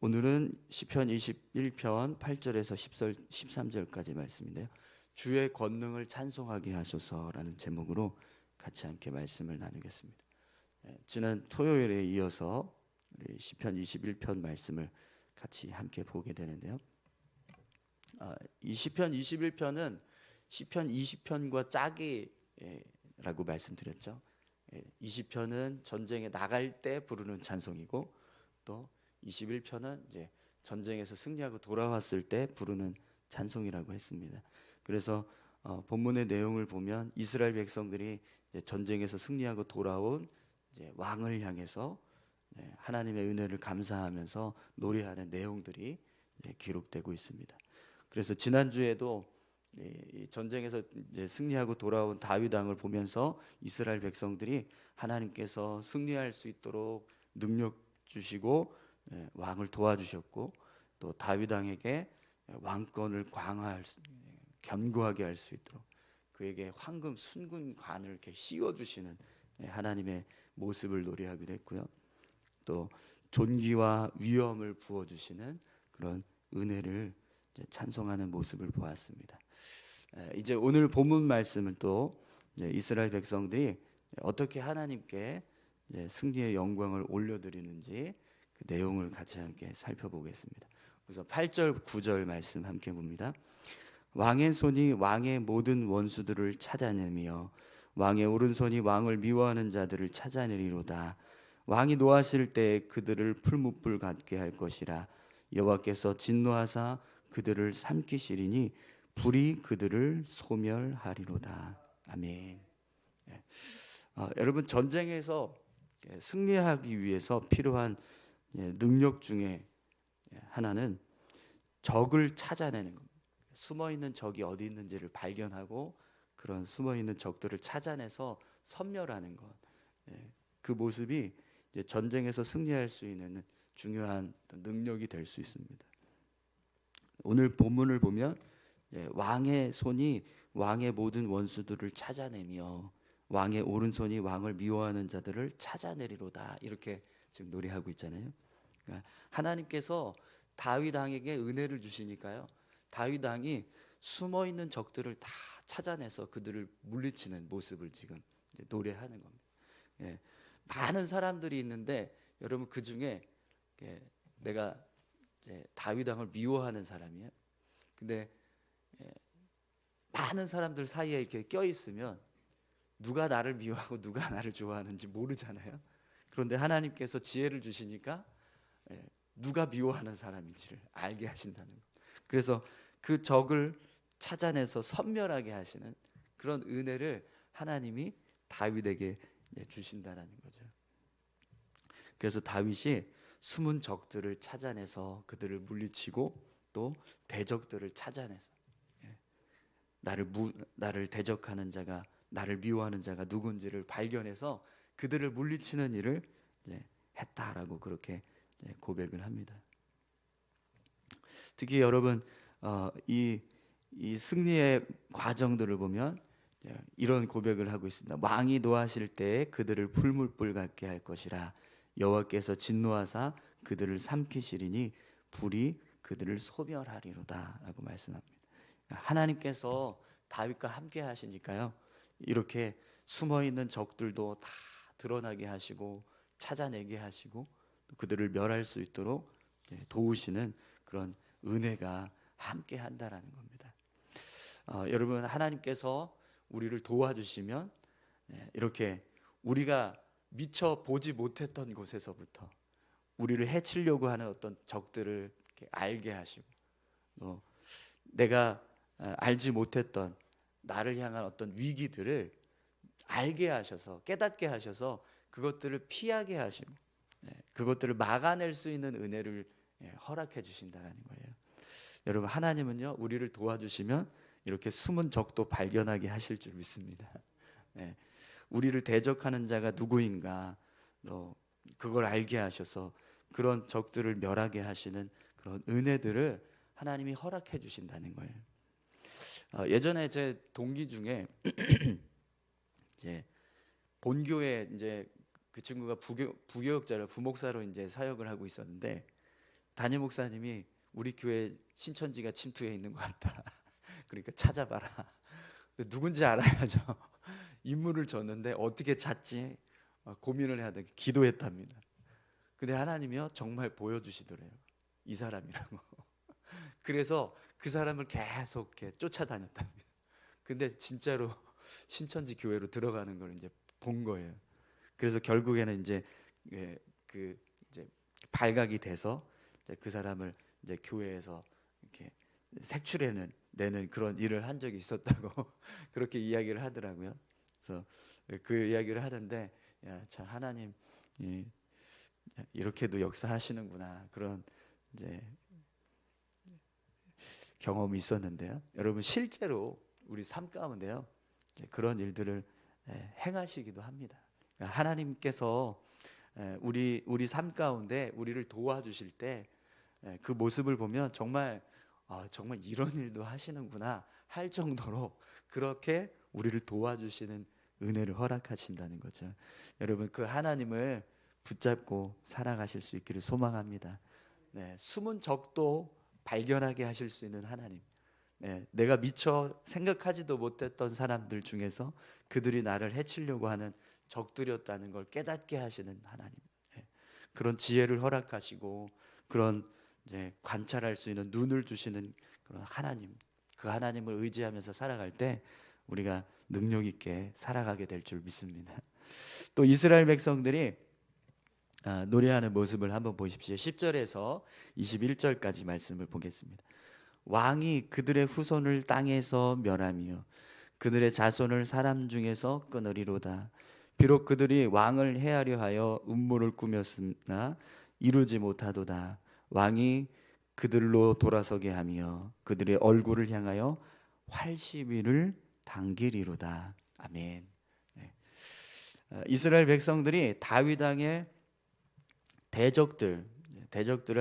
오늘은 시편 21편 8절에서 13절까지 말씀인데요. 주의 권능을 찬송하게 하소서라는 제목으로 같이 함께 말씀을 나누겠습니다. 지난 토요일에 이어서 우리 시편 21편 말씀을 같이 함께 보게 되는데요. 이 시편 21편은 시편 20편과 짝이라고 말씀드렸죠. 20편은 전쟁에 나갈 때 부르는 찬송이고, 또 21편은 이제 전쟁에서 승리하고 돌아왔을 때 부르는 찬송이라고 했습니다. 그래서 본문의 내용을 보면 이스라엘 백성들이 이제 전쟁에서 승리하고 돌아온 이제 왕을 향해서 하나님의 은혜를 감사하면서 노래하는 내용들이 기록되고 있습니다. 그래서 지난주에도 이 전쟁에서 이제 승리하고 돌아온 다윗 왕을 보면서 이스라엘 백성들이 하나님께서 승리할 수 있도록 능력 주시고 왕을 도와주셨고, 또 다윗 왕에게 왕권을 견고하게 할 수 있도록 그에게 황금 순금관을 이렇게 씌워 주시는 하나님의 모습을 노래하기도 했고요. 또 존귀와 위엄을 부어 주시는 그런 은혜를 찬송하는 모습을 보았습니다. 이제 오늘 본문 말씀은 또 이스라엘 백성들이 어떻게 하나님께 승리의 영광을 올려드리는지 그 내용을 같이 함께 살펴보겠습니다. 그래서 8절 9절 말씀 함께 봅니다. 왕의 손이 왕의 모든 원수들을 찾아내며 왕의 오른손이 왕을 미워하는 자들을 찾아내리로다. 왕이 노하실 때 그들을 풀무불 같게 할 것이라. 여호와께서 진노하사 그들을 삼키시리니 불이 그들을 소멸하리로다. 아멘. 여러분, 전쟁에서 승리하기 위해서 필요한 능력 중에 하나는 적을 찾아내는 겁니다. 숨어있는 적이 어디 있는지를 발견하고 그런 숨어있는 적들을 찾아내서 섬멸하는 것, 그 모습이 전쟁에서 승리할 수 있는 중요한 능력이 될 수 있습니다. 오늘 본문을 보면 왕의 손이 왕의 모든 원수들을 찾아내며 왕의 오른손이 왕을 미워하는 자들을 찾아내리로다, 이렇게 지금 노래하고 있잖아요. 그러니까 하나님께서 다윗 왕에게 은혜를 주시니까요, 다윗 왕이 숨어있는 적들을 다 찾아내서 그들을 물리치는 모습을 지금 노래하는 겁니다. 많은 사람들이 있는데 여러분, 그 중에 내가 다윗 왕을 미워하는 사람이에요. 근데 많은 사람들 사이에 이렇게 껴 있으면 누가 나를 미워하고 누가 나를 좋아하는지 모르잖아요. 그런데 하나님께서 지혜를 주시니까 누가 미워하는 사람인지를 알게 하신다는 것. 그래서 그 적을 찾아내서 섬멸하게 하시는 그런 은혜를 하나님이 다윗에게 주신다는 거죠. 그래서 다윗이 숨은 적들을 찾아내서 그들을 물리치고, 또 대적들을 찾아내서 나를 대적하는 자가, 나를 미워하는 자가 누군지를 발견해서 그들을 물리치는 일을 했다라고 그렇게 고백을 합니다. 특히 여러분, 이 승리의 과정들을 보면 이런 고백을 하고 있습니다. 왕이 노하실 때에 그들을 풀무불 같게 할 것이라. 여호와께서 진노하사 그들을 삼키시리니 불이 그들을 소멸하리로다 라고 말씀합니다. 하나님께서 다윗과 함께 하시니까요, 이렇게 숨어있는 적들도 다 드러나게 하시고 찾아내게 하시고 그들을 멸할 수 있도록 도우시는 그런 은혜가 함께 한다라는 겁니다. 여러분, 하나님께서 우리를 도와주시면 이렇게 우리가 미처 보지 못했던 곳에서부터 우리를 해치려고 하는 어떤 적들을 이렇게 알게 하시고, 또 내가 알지 못했던 나를 향한 어떤 위기들을 알게 하셔서, 깨닫게 하셔서 그것들을 피하게 하시고 그것들을 막아낼 수 있는 은혜를 허락해 주신다는 거예요. 여러분, 하나님은요, 우리를 도와주시면 이렇게 숨은 적도 발견하게 하실 줄 믿습니다. 우리를 대적하는 자가 누구인가, 그걸 알게 하셔서 그런 적들을 멸하게 하시는 그런 은혜들을 하나님이 허락해 주신다는 거예요. 예전에 제 동기 중에 이제 본교에 이제 그 친구가 부교육자로 부목사로 이제 사역을 하고 있었는데, 담임 목사님이 우리 교회 신천지가 침투해 있는 것 같다. 그러니까 찾아봐라. 누군지 알아야죠. 임무를 줬는데 어떻게 찾지? 고민을 해야 돼. 기도했답니다. 근데 하나님이요 정말 보여주시더래요. 이 사람이라고. 그래서 그 사람을 계속 이렇게 쫓아다녔답니다. 근데 진짜로 신천지 교회로 들어가는 걸 이제 본 거예요. 그래서 결국에는 이제 그 이제 발각이 돼서 이제 그 사람을 이제 교회에서 이렇게 색출해는 내는 그런 일을 한 적이 있었다고 그렇게 이야기를 하더라고요. 그래서 그 이야기를 하는데 야, 참 하나님 이렇게도 역사하시는구나 그런 이제 경험이 있었는데요. 여러분 실제로 우리 삶 가운데요 그런 일들을 행하시기도 합니다. 그러니까 하나님께서 우리 삶 가운데 우리를 도와주실 때 그 모습을 보면 정말 정말 이런 일도 하시는구나 할 정도로 그렇게 우리를 도와주시는 은혜를 허락하신다는 거죠. 여러분 그 하나님을 붙잡고 살아가실 수 있기를 소망합니다. 네, 숨은 적도 발견하게 하실 수 있는 하나님. 네, 내가 미처 생각하지도 못했던 사람들 중에서 그들이 나를 해치려고 하는 적들이었다는 걸 깨닫게 하시는 하나님. 네, 그런 지혜를 허락하시고 그런 이제 관찰할 수 있는 눈을 주시는 그런 하나님. 그 하나님을 의지하면서 살아갈 때 우리가 능력 있게 살아가게 될 줄 믿습니다. 또 이스라엘 백성들이 노래하는 모습을 한번 보십시오. 10절에서 21절까지 말씀을 보겠습니다. 왕이 그들의 후손을 땅에서 멸하며 그들의 자손을 사람 중에서 끊으리로다. 비록 그들이 왕을 해하려 하여 음모를 꾸몄으나 이루지 못하도다. 왕이 그들로 돌아서게 하며 그들의 얼굴을 향하여 활시위를 당기리로다. 아멘. 네. 이스라엘 백성들이 다윗 왕의 대적들을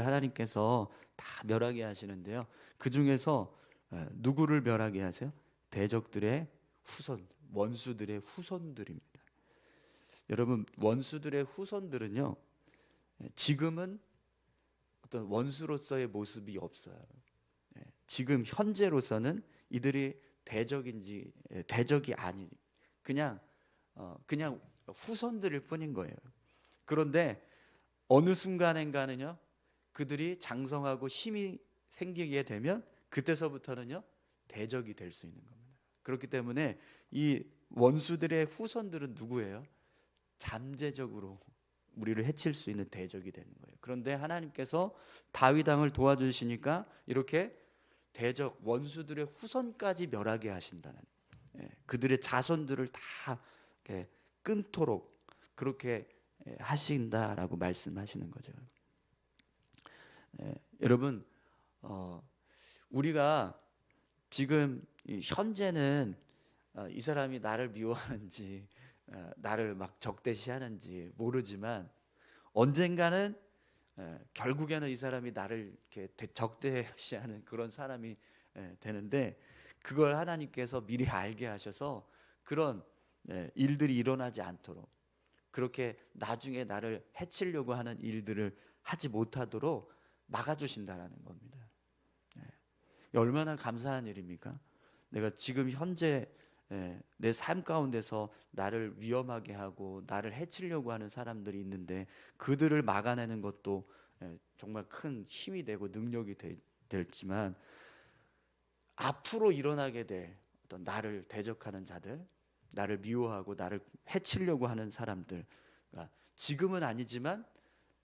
하나님께서 다 멸하게 하시는데요. 그 중에서 누구를 멸하게 하세요? 대적들의 후손, 원수들의 후손들입니다. 여러분 원수들의 후손들은요 지금은 어떤 원수로서의 모습이 없어요. 지금 현재로서는 이들이 대적이 아니 그냥 후손들일 뿐인 거예요. 그런데 어느 순간인가는요 그들이 장성하고 힘이 생기게 되면 그때서부터는요 대적이 될 수 있는 겁니다. 그렇기 때문에 이 원수들의 후손들은 누구예요? 잠재적으로 우리를 해칠 수 있는 대적이 되는 거예요. 그런데 하나님께서 다윗 왕을 도와주시니까 이렇게 대적 원수들의 후손까지 멸하게 하신다는 그들의 자손들을 다 끊도록 그렇게 하신다라고 말씀하시는 거죠. 여러분 우리가 지금 현재는 이 사람이 나를 미워하는지 나를 막 적대시하는지 모르지만 언젠가는 결국에는 이 사람이 나를 이렇게 적대시하는 그런 사람이 되는데 그걸 하나님께서 미리 알게 하셔서 그런 일들이 일어나지 않도록 그렇게 나중에 나를 해치려고 하는 일들을 하지 못하도록 막아주신다라는 겁니다. 얼마나 감사한 일입니까? 내가 지금 현재 내 삶 가운데서 나를 위험하게 하고 나를 해치려고 하는 사람들이 있는데 그들을 막아내는 것도 정말 큰 힘이 되고 능력이 될지만 앞으로 일어나게 될 어떤 나를 대적하는 자들, 나를 미워하고 나를 해치려고 하는 사람들, 그러니까 지금은 아니지만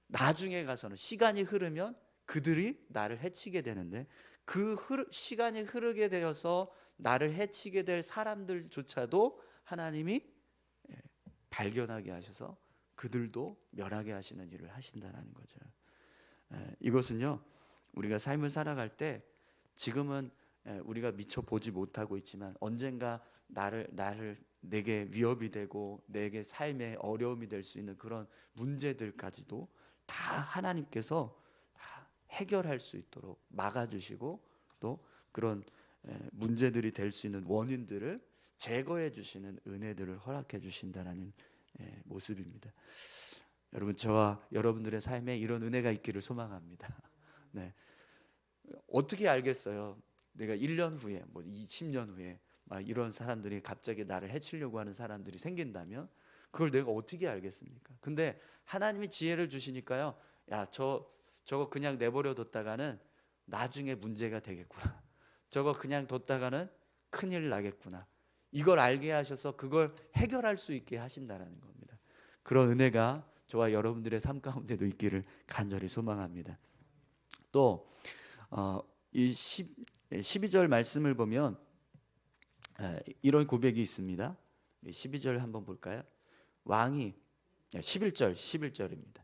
나중에 가서는 시간이 흐르면 그들이 나를 해치게 되는데 그 시간이 흐르게 되어서 나를 해치게 될 사람들조차도 하나님이 발견하게 하셔서 그들도 멸하게 하시는 일을 하신다는 거죠. 이것은요 우리가 삶을 살아갈 때 지금은 우리가 미처 보지 못하고 있지만 언젠가 내게 위협이 되고 내게 삶에 어려움이 될 수 있는 그런 문제들까지도 다 하나님께서 다 해결할 수 있도록 막아주시고 또 그런 문제들이 될 수 있는 원인들을 제거해 주시는 은혜들을 허락해 주신다는 모습입니다. 여러분 저와 여러분들의 삶에 이런 은혜가 있기를 소망합니다. 네. 어떻게 알겠어요? 내가 1년 후에, 뭐 20년 후에 이런 사람들이 갑자기 나를 해치려고 하는 사람들이 생긴다면 그걸 내가 어떻게 알겠습니까? 근데 하나님이 지혜를 주시니까요. 야, 저거 그냥 내버려 뒀다가는 나중에 문제가 되겠구나. 저거 그냥 뒀다가는 큰일 나겠구나. 이걸 알게 하셔서 그걸 해결할 수 있게 하신다라는 겁니다. 그런 은혜가 저와 여러분들의 삶 가운데도 있기를 간절히 소망합니다. 또 이 12절 말씀을 보면 이런 고백이 있습니다. 12절 한번 볼까요? 왕이 11절입니다.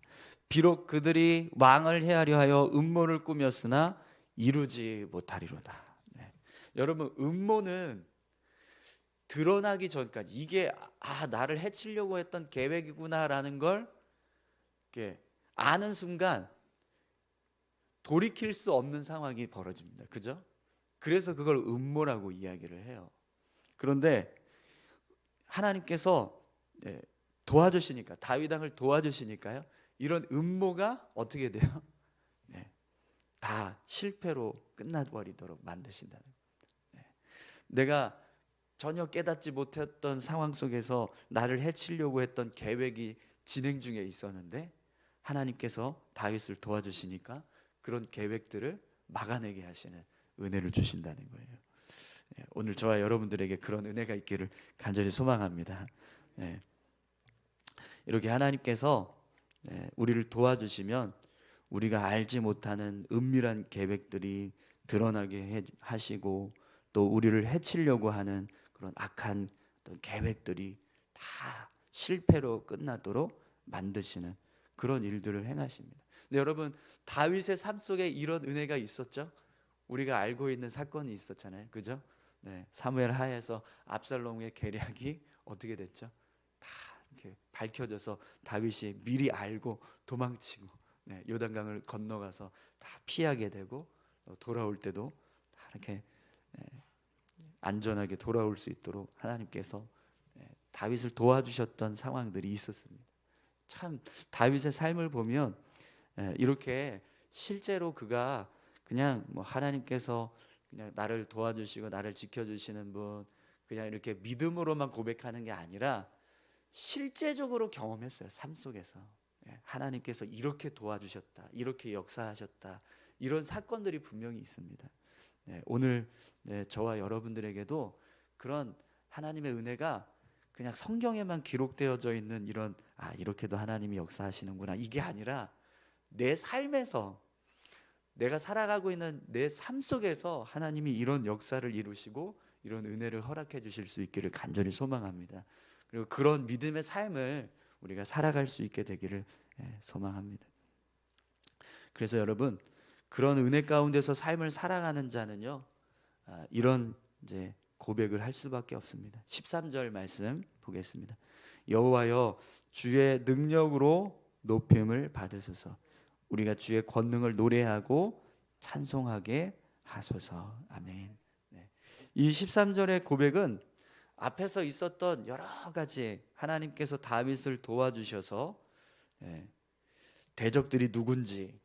비록 그들이 왕을 해하려 하여 음모를 꾸몄으나 이루지 못하리로다. 네. 여러분, 음모는 드러나기 전까지 이게 나를 해치려고 했던 계획이구나라는 걸 이렇게 아는 순간 돌이킬 수 없는 상황이 벌어집니다. 그죠? 그래서 그걸 음모라고 이야기를 해요. 그런데 하나님께서 도와주시니까, 다윗 왕을 도와주시니까요, 이런 음모가 어떻게 돼요? 다 실패로 끝나버리도록 만드신다는 거예요. 내가 전혀 깨닫지 못했던 상황 속에서 나를 해치려고 했던 계획이 진행 중에 있었는데 하나님께서 다윗을 도와주시니까 그런 계획들을 막아내게 하시는 은혜를 주신다는 거예요. 오늘 저와 여러분들에게 그런 은혜가 있기를 간절히 소망합니다. 이렇게 하나님께서 우리를 도와주시면 우리가 알지 못하는 은밀한 계획들이 드러나게 하시고 또 우리를 해치려고 하는 그런 악한 어떤 계획들이 다 실패로 끝나도록 만드시는 그런 일들을 행하십니다. 근데 여러분, 다윗의 삶 속에 이런 은혜가 있었죠? 우리가 알고 있는 사건이 있었잖아요. 그죠? 사무엘 하에서 압살롬의 계략이 어떻게 됐죠? 다 이렇게 밝혀져서 다윗이 미리 알고 도망치고 요단강을 건너가서 다 피하게 되고 돌아올 때도 다 이렇게 안전하게 돌아올 수 있도록 하나님께서 다윗을 도와주셨던 상황들이 있었습니다. 참 다윗의 삶을 보면 이렇게 실제로 그가 그냥 뭐 하나님께서 그냥 나를 도와주시고 나를 지켜주시는 분, 그냥 이렇게 믿음으로만 고백하는 게 아니라 실제적으로 경험했어요. 삶 속에서 하나님께서 이렇게 도와주셨다, 이렇게 역사하셨다, 이런 사건들이 분명히 있습니다. 오늘 저와 여러분들에게도 그런 하나님의 은혜가 그냥 성경에만 기록되어져 있는 이런 이렇게도 하나님이 역사하시는구나, 이게 아니라 내 삶에서 내가 살아가고 있는 내 삶 속에서 하나님이 이런 역사를 이루시고 이런 은혜를 허락해 주실 수 있기를 간절히 소망합니다. 그리고 그런 믿음의 삶을 우리가 살아갈 수 있게 되기를 소망합니다. 그래서 여러분, 그런 은혜 가운데서 삶을 살아가는 자는요, 이런 이제 고백을 할 수밖에 없습니다. 13절 말씀 보겠습니다. 여호와여, 주의 능력으로 높임을 받으소서. 우리가 주의 권능을 노래하고 찬송하게 하소서. 아멘. 이 13절의 고백은 앞에서 있었던 여러 가지 하나님께서 다윗을 도와주셔서 대적들이 누군지,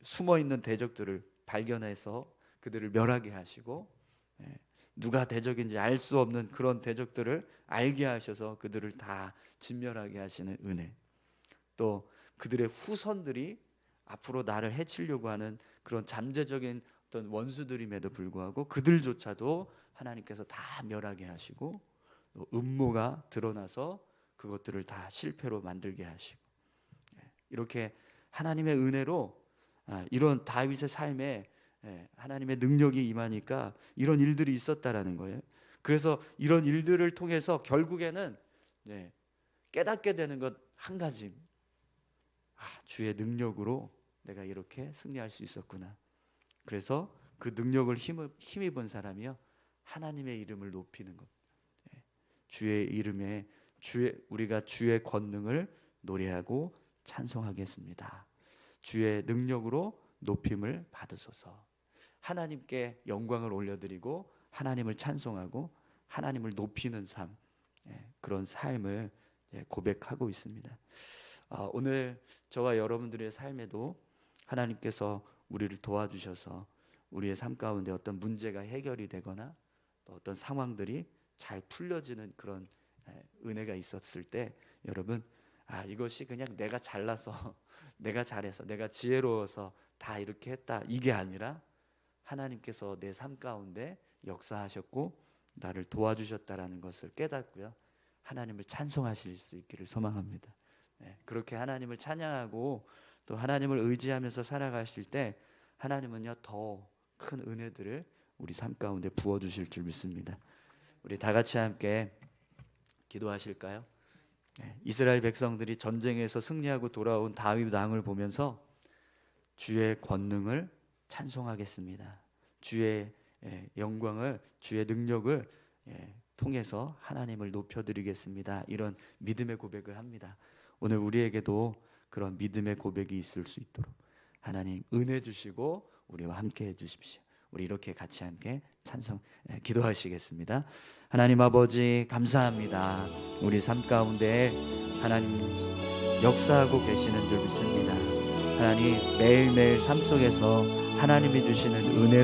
숨어있는 대적들을 발견해서 그들을 멸하게 하시고, 누가 대적인지 알 수 없는 그런 대적들을 알게 하셔서 그들을 다 진멸하게 하시는 은혜, 또 그들의 후손들이 앞으로 나를 해치려고 하는 그런 잠재적인 어떤 원수들임에도 불구하고 그들조차도 하나님께서 다 멸하게 하시고, 음모가 드러나서 그것들을 다 실패로 만들게 하시고, 이렇게 하나님의 은혜로 이런 다윗의 삶에 하나님의 능력이 임하니까 이런 일들이 있었다라는 거예요. 그래서 이런 일들을 통해서 결국에는 깨닫게 되는 것 한 가지, 주의 능력으로 내가 이렇게 승리할 수 있었구나. 그래서 그 능력을 힘입은 사람이요, 하나님의 이름을 높이는 것. 주의 이름에 우리가 주의 권능을 노래하고 찬송하겠습니다. 주의 능력으로 높임을 받으소서. 하나님께 영광을 올려드리고 하나님을 찬송하고 하나님을 높이는 삶, 그런 삶을 고백하고 있습니다. 오늘 저와 여러분들의 삶에도 하나님께서 우리를 도와주셔서 우리의 삶 가운데 어떤 문제가 해결이 되거나 또 어떤 상황들이 잘 풀려지는 그런 은혜가 있었을 때 여러분, 이것이 그냥 내가 잘나서 내가 잘해서 내가 지혜로워서 다 이렇게 했다, 이게 아니라 하나님께서 내 삶 가운데 역사하셨고 나를 도와주셨다라는 것을 깨닫고요, 하나님을 찬송하실 수 있기를 소망합니다. 그렇게 하나님을 찬양하고 또 하나님을 의지하면서 살아가실 때 하나님은요, 더 큰 은혜들을 우리 삶 가운데 부어주실 줄 믿습니다. 우리 다 같이 함께 기도하실까요? 이스라엘 백성들이 전쟁에서 승리하고 돌아온 다윗 왕을 보면서 주의 권능을 찬송하겠습니다. 주의 영광을, 주의 능력을 통해서 하나님을 높여드리겠습니다. 이런 믿음의 고백을 합니다. 오늘 우리에게도 그런 믿음의 고백이 있을 수 있도록 하나님 은혜 주시고 우리와 함께 해주십시오. 우리 이렇게 같이 함께 기도하시겠습니다. 하나님 아버지, 감사합니다. 우리 삶 가운데 하나님 역사하고 계시는 줄 믿습니다. 하나님, 매일매일 삶 속에서 하나님이 주시는 은혜로